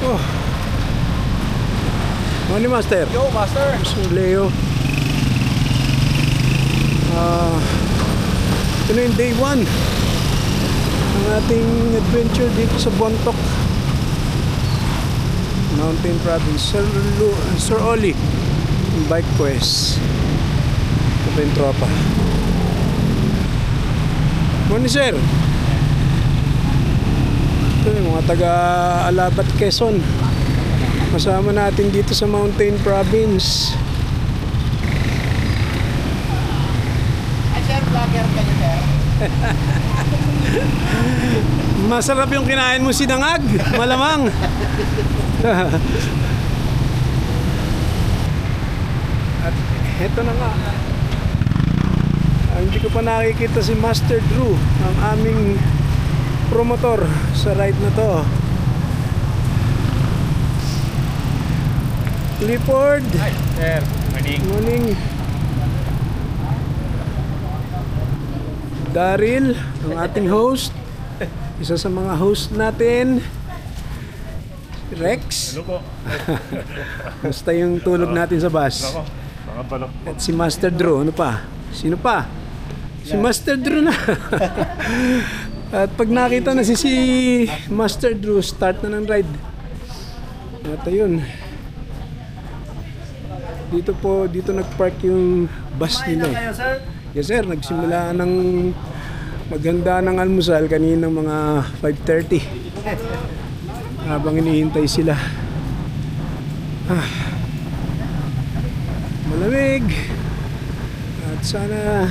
Oh. Morning, Master. Yo, Master. Si Leo. Ito na yung day 1 ang ating adventure dito sa Bontoc Mountain Province. Sir Oli Bike Quest. Ito pa yung tropa. Morning, sir. Ito yung mga taga-Alabat, Quezon. Kasama natin dito sa Mountain Province. Ay, sir, vlogger ka niyo, sir. Masarap yung kinain mo sinangag, malamang. At eto na nga. Hindi ko pa nakikita si Master Drew, ang aming promotor sa ride na to. Clifford. Hi, sir. Morning. Morning. Daryl, ang ating host. Isa sa mga host natin. Rex. Hello po. Basta yung tulog natin sa bus. Ako, nakabalok po. At si Master Drew, ano pa? Sino pa? Si Master Drew na. At pag nakita na si Master Drew, start na ng ride. At ayun. Dito nagpark yung bus nila. Kayo, sir? Yes, sir, nagsimula ng maghanda ng almusal kaninang mga 5:30. Habang hinihintay sila. Malamig. At sana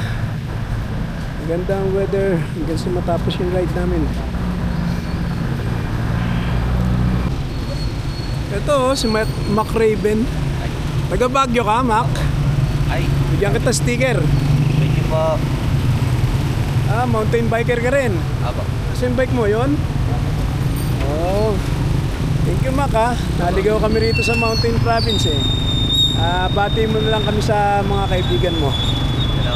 magandang weather hanggang sa matapos yung ride namin. Ito si Mac Raven. Taga Baguio ka, Mac? Ay, Bigyan kita sticker. thank you po. Mountain biker ka rin. Aba. Kasi yung bike mo yon? Oh. Thank you, Mac, ha. Naligaw kami rito sa Mountain Province, eh. Bati mo na lang kami sa mga kaibigan mo. Hello.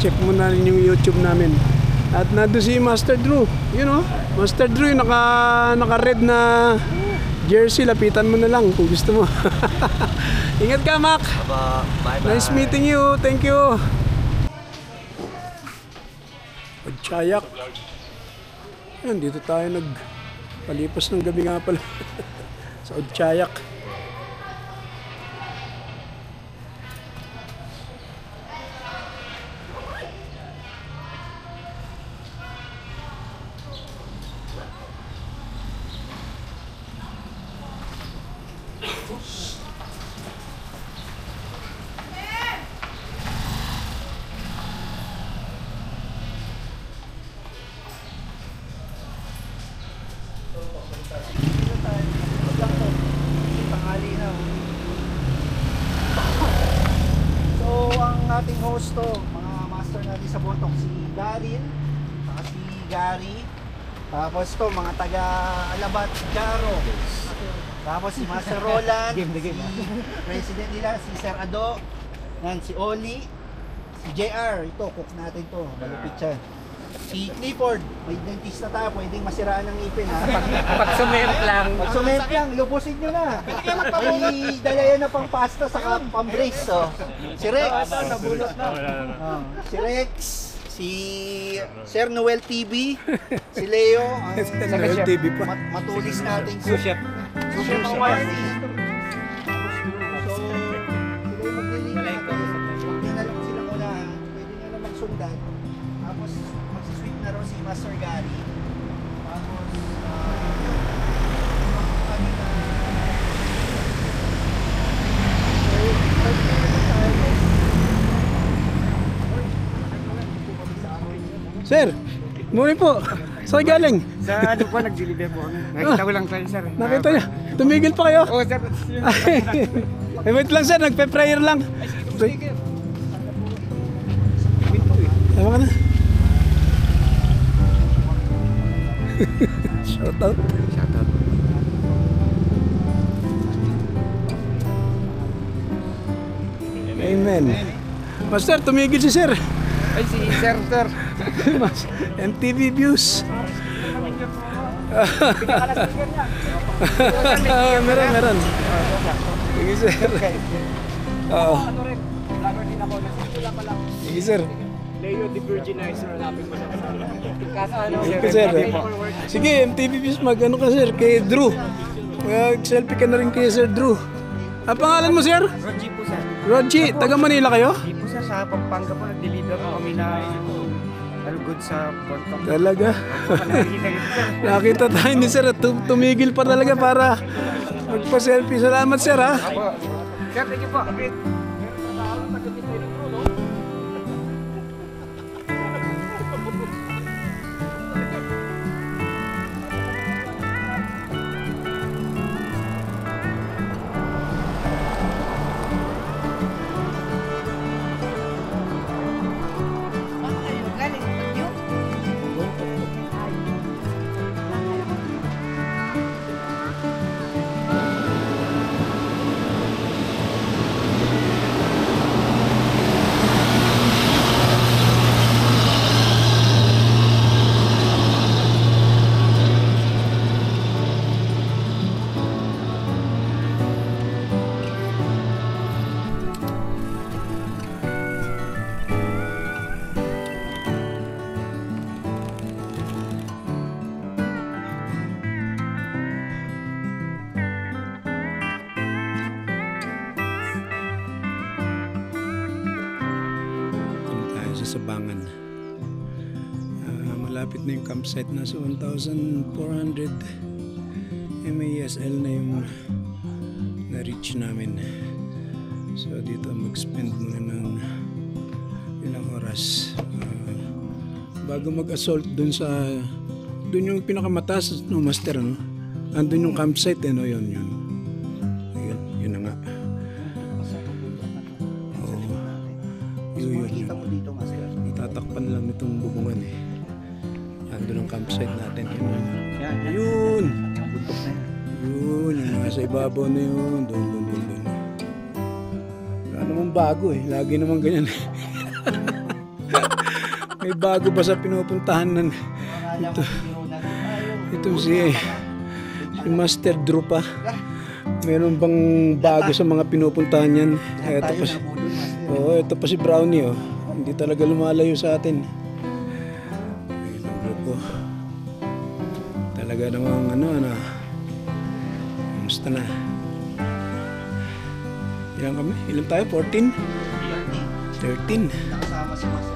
Check mo na rin yung YouTube namin. At nandun si Master Drew. You know, Master Drew yung naka-red na jersey. Lapitan mo na lang kung gusto mo. Ingat ka, Mac. Aba, bye-bye. Nice meeting you. Thank you. Pagchayak. Yan, dito tayo nagpalipas ng gabi nga pala. Sa Odchayak. So, ang ating host to, mga master natin sa Bontoc, si Daryl, saka si Gary, tapos to, mga taga-Alabat, Jaro, tapos si Master Roland, si president nila, si Sir Ado, yan, si Oli, si JR, ito, cook natin to, malupit siya. Si Clifford, may dentista tayo, pwedeng masiraan ng ngipin, ha? Pag sumemp lang. Pag sumemp lang, lubusin nyo na. May dala yan na pang pasta sa pang-brace, so. Si Rex, nabulot na. Si Rex, si Sir Noel TV, si Leo, ang Noel TV pa. matulis nating Chef. Super Party. So, sila yung maglilinis. Huwag nyo na lang sila muna. Pwede nyo na magsundan. Tapos, magsisweet na rin si Master Gary. Tapos, Sir, morning po. Saan galing? Sa ano po, nag-deliver po kami. Nakita ko lang kayo, sir. Nakita niya. Tumigil pa kayo. Oo, sir. Ay, wait lang, sir. Nagpe-prayer lang. Tama ka na. Shout out. Shout out. Amen. Master, tumigil si sir. Ay, si sir, sir. MTV views. Bigyan ka na sticker niya. Meron. Sige sir. Oo. Ano rin, vlogger din ako. Nagsimula pa lang. Sige sir. Leo the Virginizer, hanapin mo siya. Kaso ano, Thank you sir. Sige, MTV Views mag-ano ka sir, kay Drew. Mag-selfie ka na rin kay Sir Drew. Ang pangalan mo sir? Roji po sir. Roji, taga Manila kayo? Di po sir, sa Pampanga po, nag-deliver po kami na ano good sa Bontok. Talaga. Nakikita kita sir. Nakita tayo ni sir at tumigil pa talaga para magpa-selfie. Salamat sir ha. Apo. Sir, thank you po. Sa Sabangan. Malapit na yung campsite na sa 1,400 MASL na yung na-reach namin. So dito mag-spend muna ng ilang oras bago mag-assault dun yung pinakamataas no master no. Andun yung campsite no yun. Yun na nga. Makikita mo dito, Master. Tatakpan lang itong bubungan eh. Andun ang campsite natin. Yan. Yun! Buntok na yan. Yun, yung nasa ibabaw na yun. Doon. Wala namang bago eh. Lagi naman ganyan. May bago ba sa pinupuntahan ng ito si Master Drew pa. Meron bang bago sa mga pinupuntahan yan? Ito pa si Brownie oh. Hindi talaga lumalayo sa atin. Ayun grupo. Talaga namang Kamusta na? Ilan kami? Ilan tayo? 14? 13. Nakasama si Master.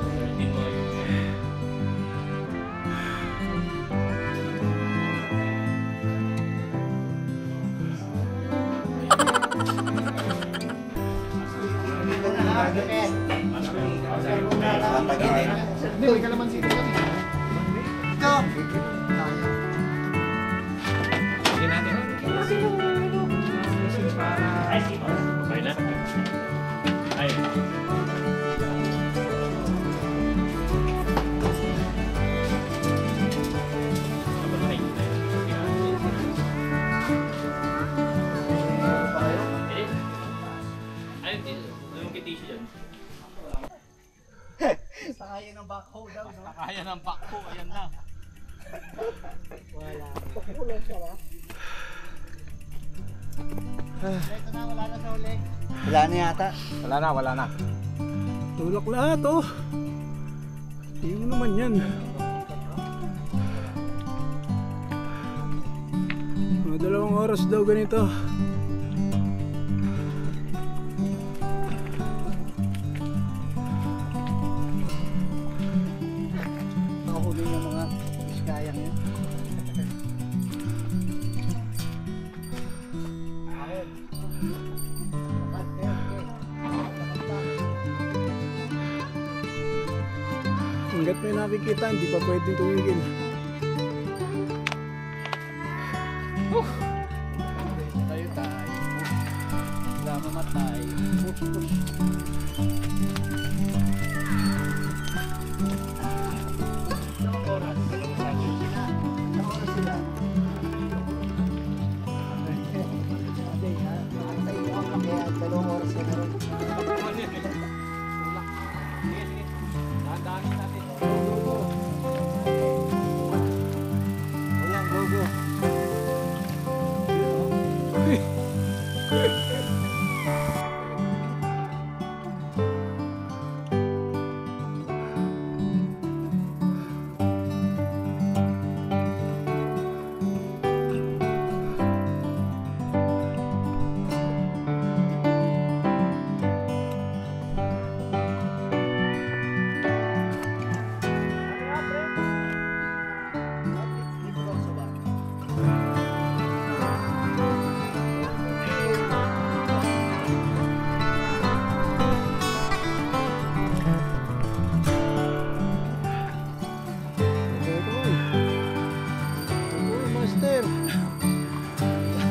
Sakaya ng backhoe daw, no? Kaya ng bakpo, ayan na. Wala. Pakulang siya ba? Ito na, wala na sa uli. Wala na yata. Wala na. Tulak lahat oh. Hindi mo naman yan. Mga 2 oras daw ganito. Nakahuli yung mga iskayang yan. Hanggat may nakikita, hindi pa pwedeng tumigil. Tayo. Wala mamatay. master.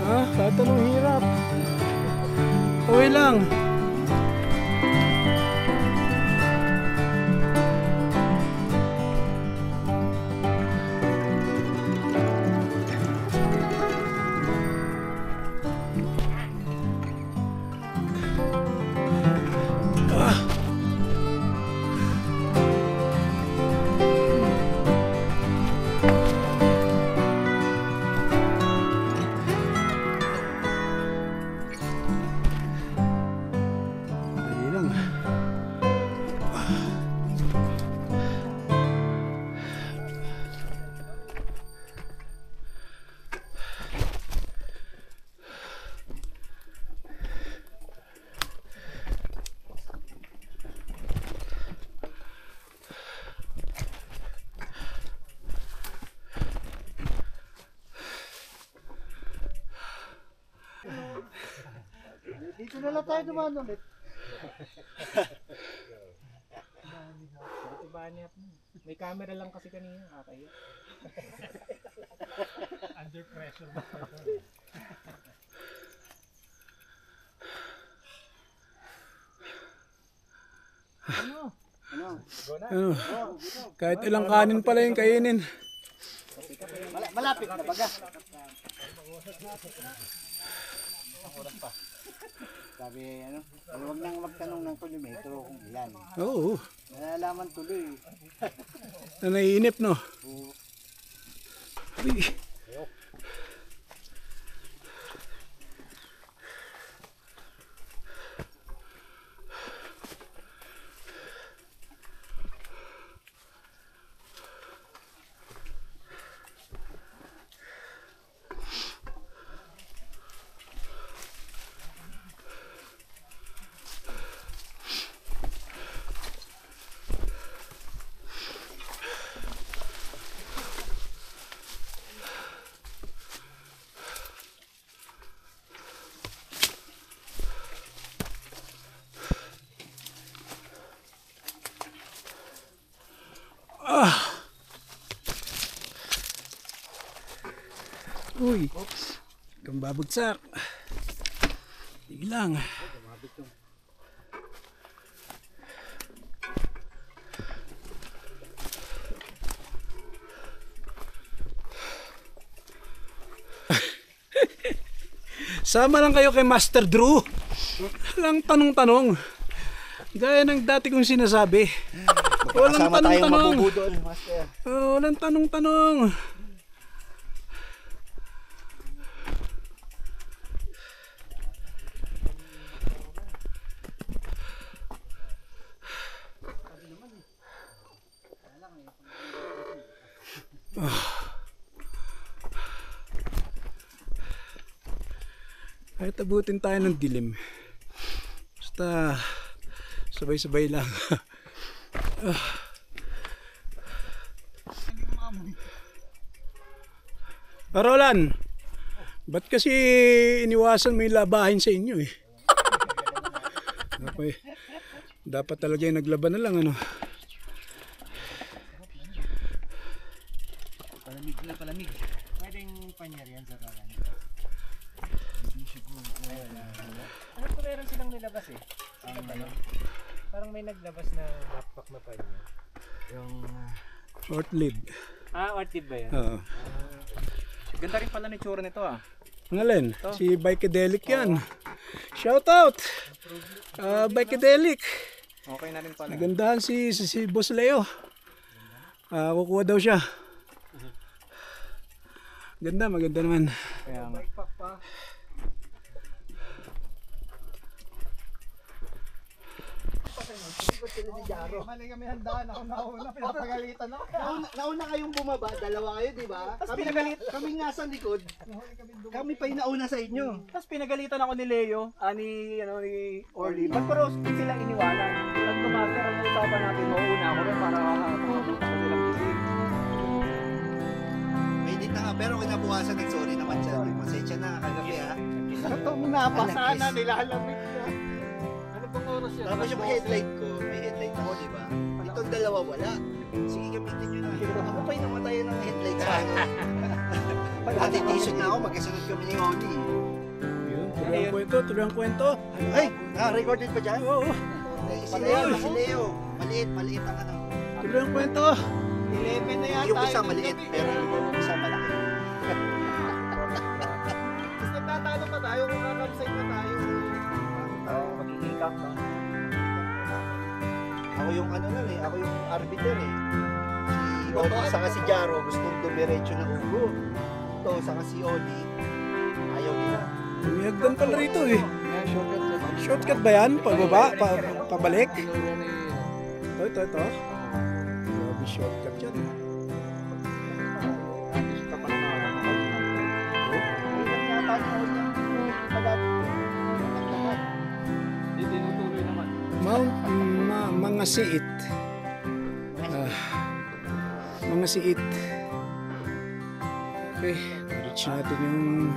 Ha? Kahit anong hirap. Okay lang. Dali lang. Dito na lang tayo dumaan ulit. May camera lang kasi kanina, kaya. Under pressure ba? Ano? Kahit ilang kanin pala yung kainin. Malapit na baga. Sabi ano, huwag nang magtanong ng kilometro kung ilan. Oo. Nalalaman tuloy. Na naiinip, no? Uy. Uy. Kang babagsak. Sige lang. Sama lang kayo kay Master Drew. Walang tanong-tanong. Gaya ng dati kong sinasabi. Walang Kasama tayong tanong-tanong. mabubudol, master. Walang tanong-tanong. Kahit abutin tayo ng dilim. Basta sabay-sabay lang. Roland, ba't kasi iniwasan mo yung labahin sa inyo eh? Dapat talaga yung naglaban na lang, ano? Palamig na palamig. Pwedeng panyar yan sa kanan. Ano ko meron silang nilabas eh? Parang may naglabas na backpack na panya. Yung... Short lead. Ortid ba yan? Oo. Ganda rin pala ni tsura nito ah. Ang alin? Si Bikadelic yan. Shout out! Bikadelic. Okay na rin pala. Nagandahan si Boss Leo. Kukuha daw siya. Ganda, maganda naman. Kaya nga. Mali kami handaan, ako nauna, pinapagalitan ako. Nauna kayong bumaba, dalawa kayo, di ba? Kami nga sa likod. Kami pa yung nauna sa inyo. Tapos pinagalitan ako ni Leo, ni Orly. Ba't pero silang iniwanan? Nagkumaster ang usapan natin, mauuna ako rin para makapunta ko silang gising. May edit na nga, pero kinabukasan nag-sorry naman siya. Pasensya na, kagabi ha. Itong napasa na, nilalamig na. Ano pong oras yan? Tapos yung headlight ko, may headlight ako, di ba? Itong dalawa wala. Sige, gamitin nyo na. Ako pa yung namatayan ng headlight sa akin. Ate t-shirt na ako, magkasunod kami ni Oli. Yun, tuloy ang kwento, tuloy ang kwento. Ay, na-recorded pa dyan? Oo, Si Leo. Maliit ang ano. tuloy ang kwento. 11 na yata. Yung isa maliit, pero yung isa malaki. Tapos nagtatalo pa tayo kung kakapside na tayo. Magiging camp na. Ako yung ano nun eh, ako yung arbiter eh. Si Oli, saka si Jaro, gustong dumiretso ng ugo. Ito, saka si Oli, ayaw nila. May hagdan pala rito eh. Shortcut ba yan? Pababa? Pabalik? Ito. Grabe shortcut yan. Tinutuloy naman. Mga siit. Mga siit. Okay, reach natin yung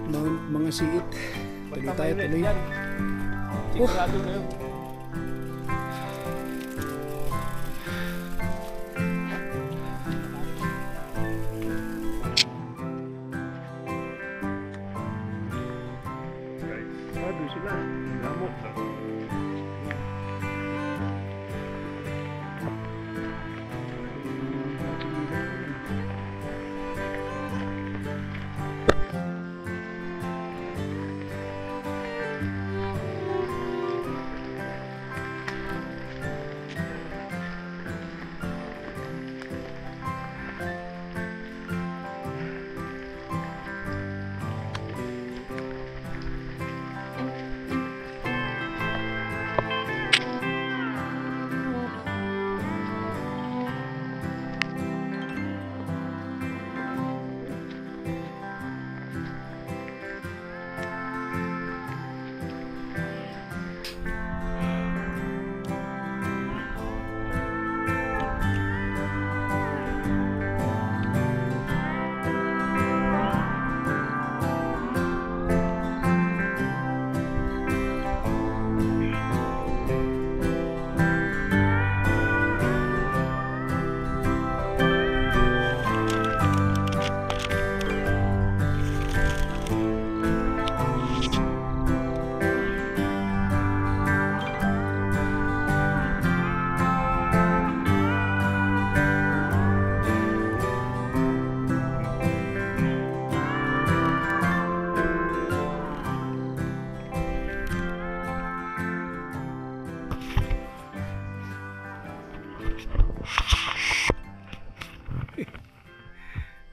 Mount Mga Siit. Tuloy tayo, tuloy. Sigurado na yun. Doon sila. Lamok.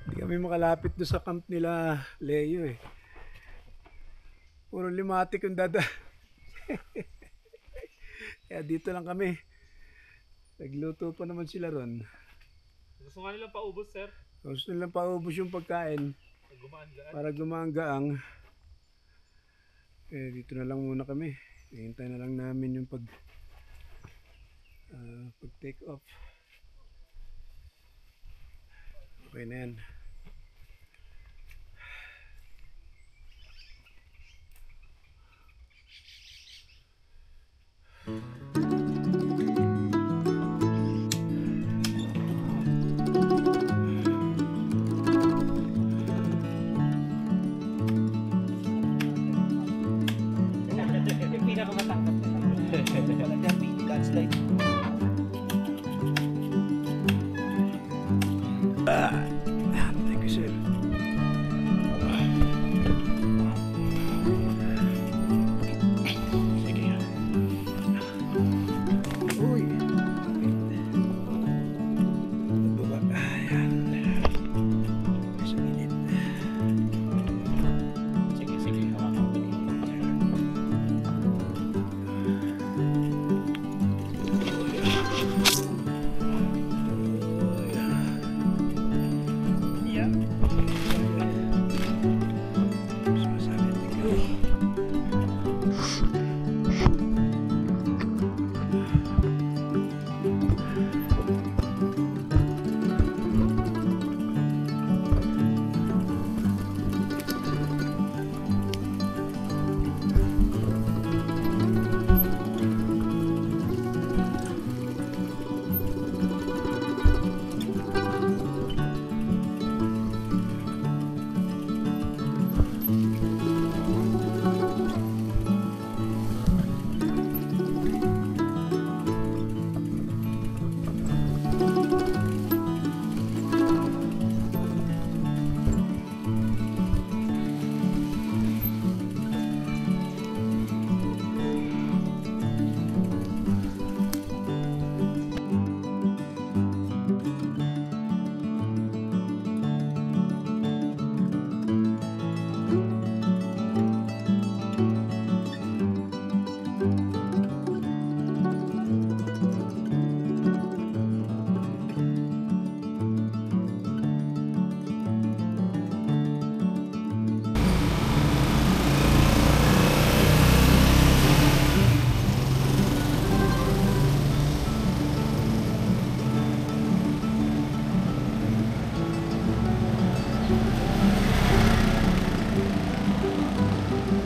Hindi kami makalapit doon sa camp nila Leo eh. Puro limatic yung dada. Kaya dito lang kami. Nagluto pa naman sila ron. Gusto nga nilang paubos, sir. Gusto nilang paubos yung pagkain para gumaang-gaang. Eh, dito na lang muna kami. Hihintay na lang namin yung pag take off. Okay na yan. Yung pinakamatangkap na. Wala dyan, mini landslide.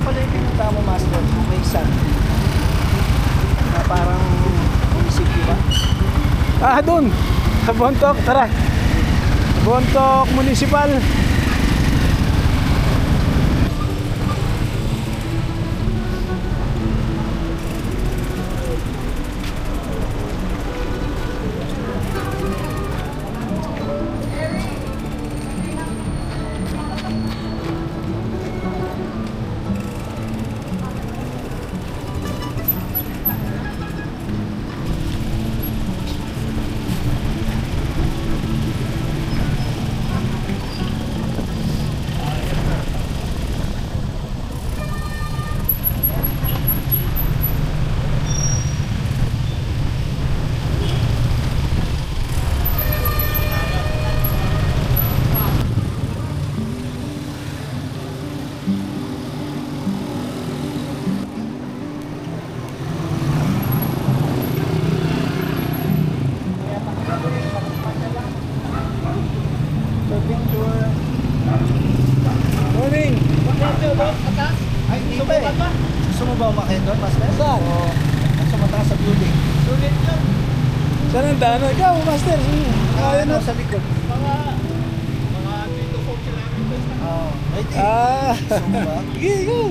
Pala yung pinunta mo, Master, kung may isa. Na parang munisipyo ba? Doon. Sa Bontoc, tara. Bontoc Municipal. Morning. Ay, hindi ba eh. Gusto mo ba umakit doon, Master? Saan? O, nasa mataas sa building. Sulit yun. Saan ang daan? Ikaw, Master. Ano sa likod? Mga 3 to 4 kilometers na. Oo. Right eh. Gusto mo ba? Sige, ikaw.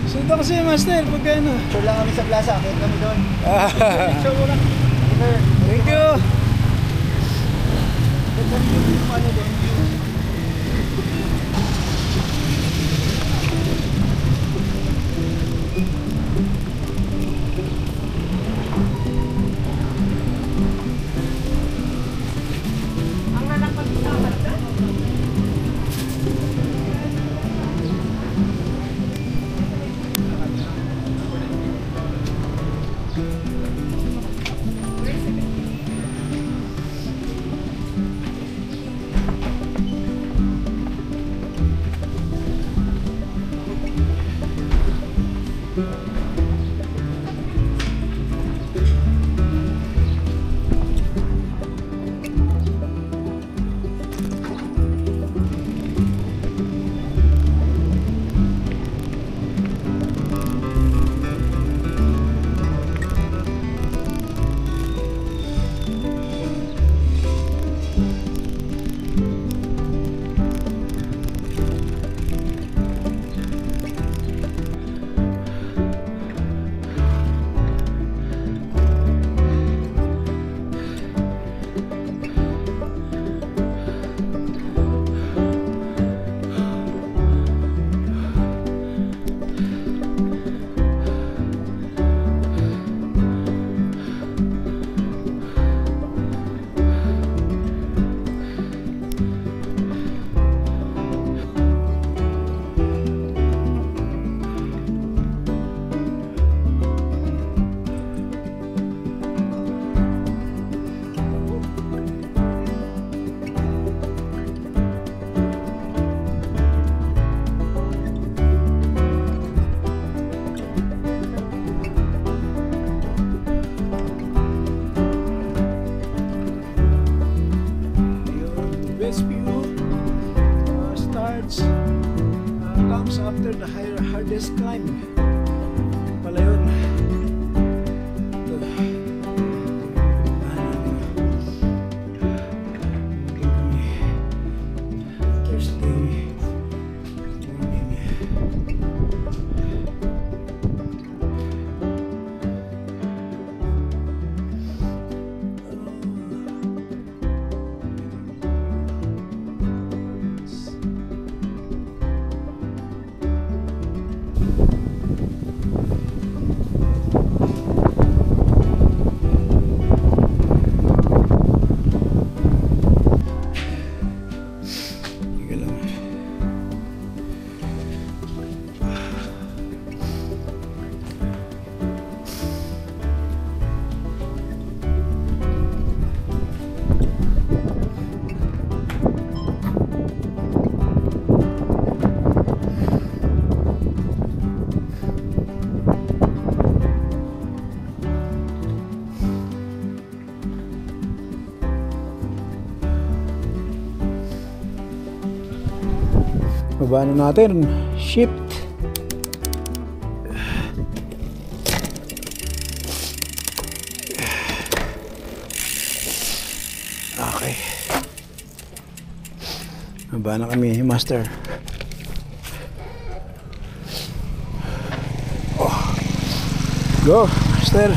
Sunod ako sa'yo, Master. Pagka ano. Sure lang kami sa plaza. Akit kami doon. Sure mo lang. Thank you. Ano doon? comes after the hardest climb. Pala yun. Ito. Thursday morning. Baba na natin. Shift. Okay. Baba na kami, master. Oh. Go, master.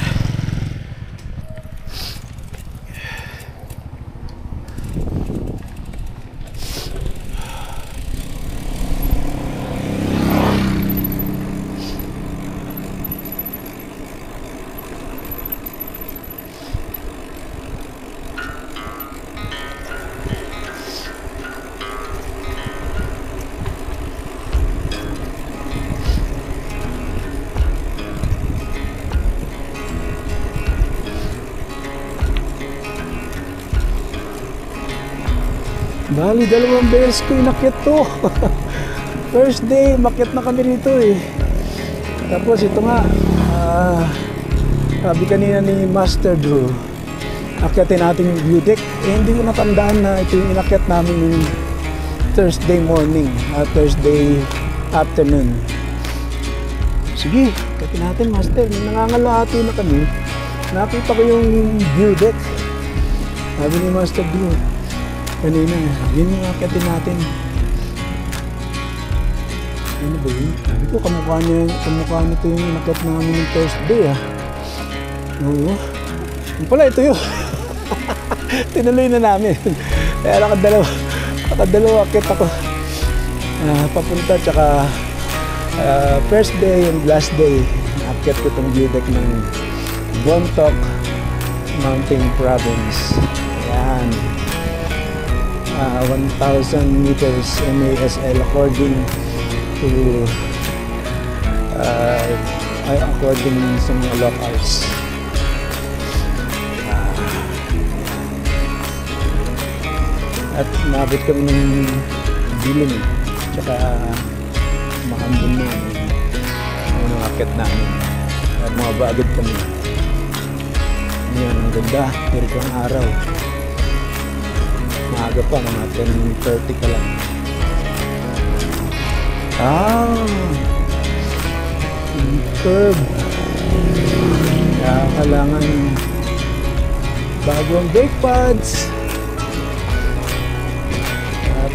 Bali, 2 beses ko inakyat to. First day, makyat na kami rito eh. Tapos ito nga, sabi kanina ni Master Drew, akyatin natin yung view deck. Eh, hindi ko natandaan na ito yung inakyat namin yung Thursday morning, Thursday afternoon. Sige, akyatin natin, Master. Nangangalahati na kami. Nakita ko yung view deck. Sabi ni Master Drew, kanina, yun yung akyatin natin. Ano ba yun? Sabi ko, kamukha nito yung inakyat namin ng Thursday ah. Oo. Yung pala, ito yun. Tinuloy na namin. Kaya nakadalawa akyat ako. Papunta, tsaka first day and last day, akyat ko itong view deck ng Bontoc Mountain Province. Ayan. 1,000 meters MASL according to according sa mga locals. At nabot kami ng dilim tsaka makambun na yung akit namin at mga bagad kami. Ngayon, ang ganda, hirikang araw. Maaga pa, mga 10:30 ka lang. Curve. Kaya kailangan bago ang brake pads. At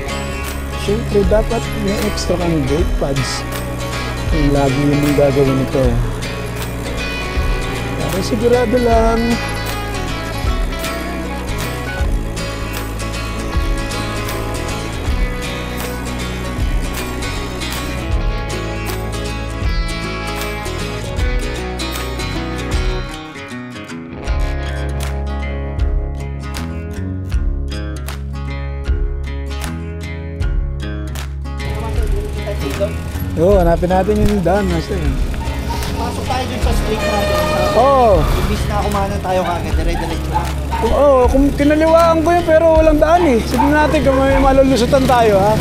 syempre dapat may extra kang brake pads. Kung lagi yung gagawin ito. Para sigurado lang. Oo, hanapin natin yung daan, Master. Pasok tayo dun sa street natin. Oo. Imbis na kumanan tayo kagad, dire-diretso lang. Oo, kung kinaliwaan ko yun pero walang daan eh. Sige natin kung may malulusutan tayo ha.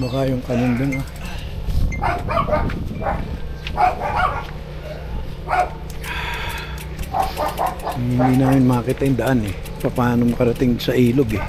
Baka yung kanin dun ah. Hindi namin makita yung daan eh. Paano makarating sa ilog eh.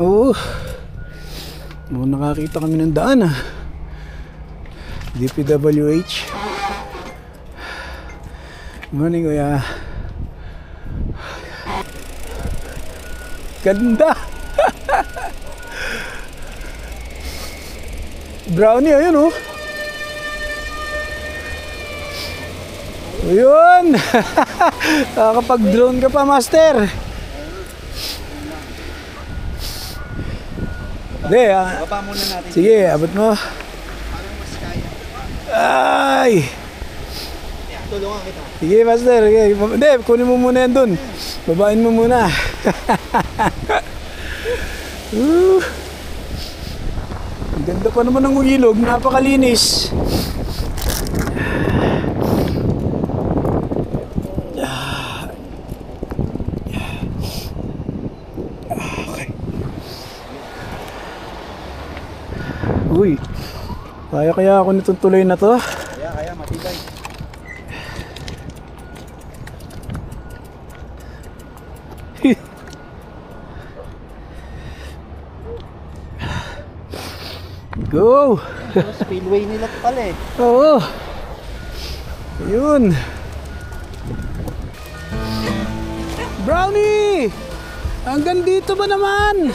Oo. Nakakita kami ng daan ah. DPWH. Morning kuya. Ganda. Brownie ayun oh. Yun! Nakakapag-drone ka pa, Master. Hindi, Baba muna natin. sige, abot mo. Parang mas kaya. Ay! Yeah, tulungan kita. Sige, Master. Sige. Hindi, kunin mo muna yan dun. Babain mo muna. Ang ganda pa naman ng ilog. Napakalinis. Okay. Uy. Kaya ako nitong tuloy na to. Kaya, matibay. Go! Spillway nila pala eh. Oo. Ayun. Brownie! Hanggang dito ba naman?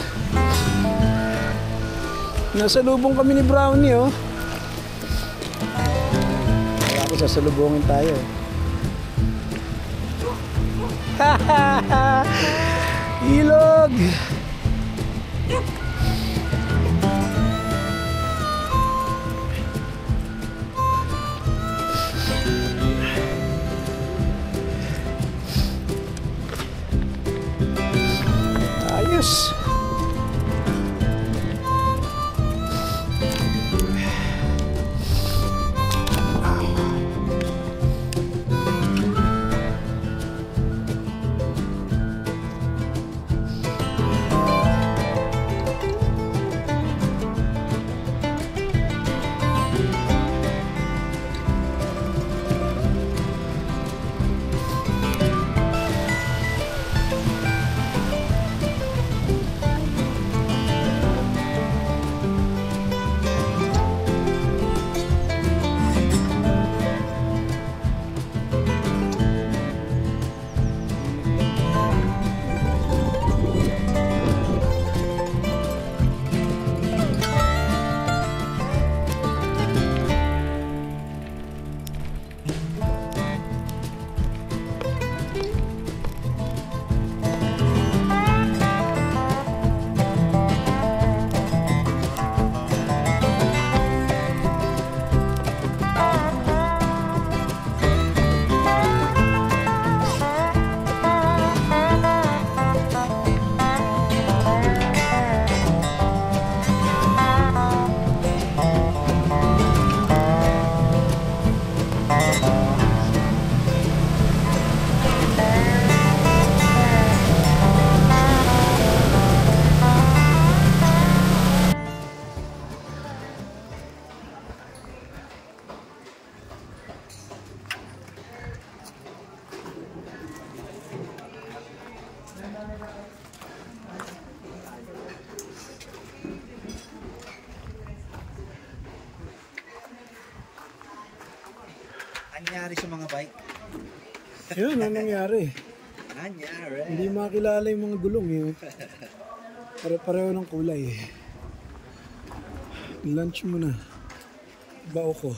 Nasa lubong kami ni Brownie, oh. Kaya ako sasalubungin tayo. Ilog! Ayos! Nangyari sa mga bike. Yun, ano nangyari? Nangyari. Hindi makilala yung mga gulong eh. Pare-pareho ng kulay eh. Lunch muna. Bao ko.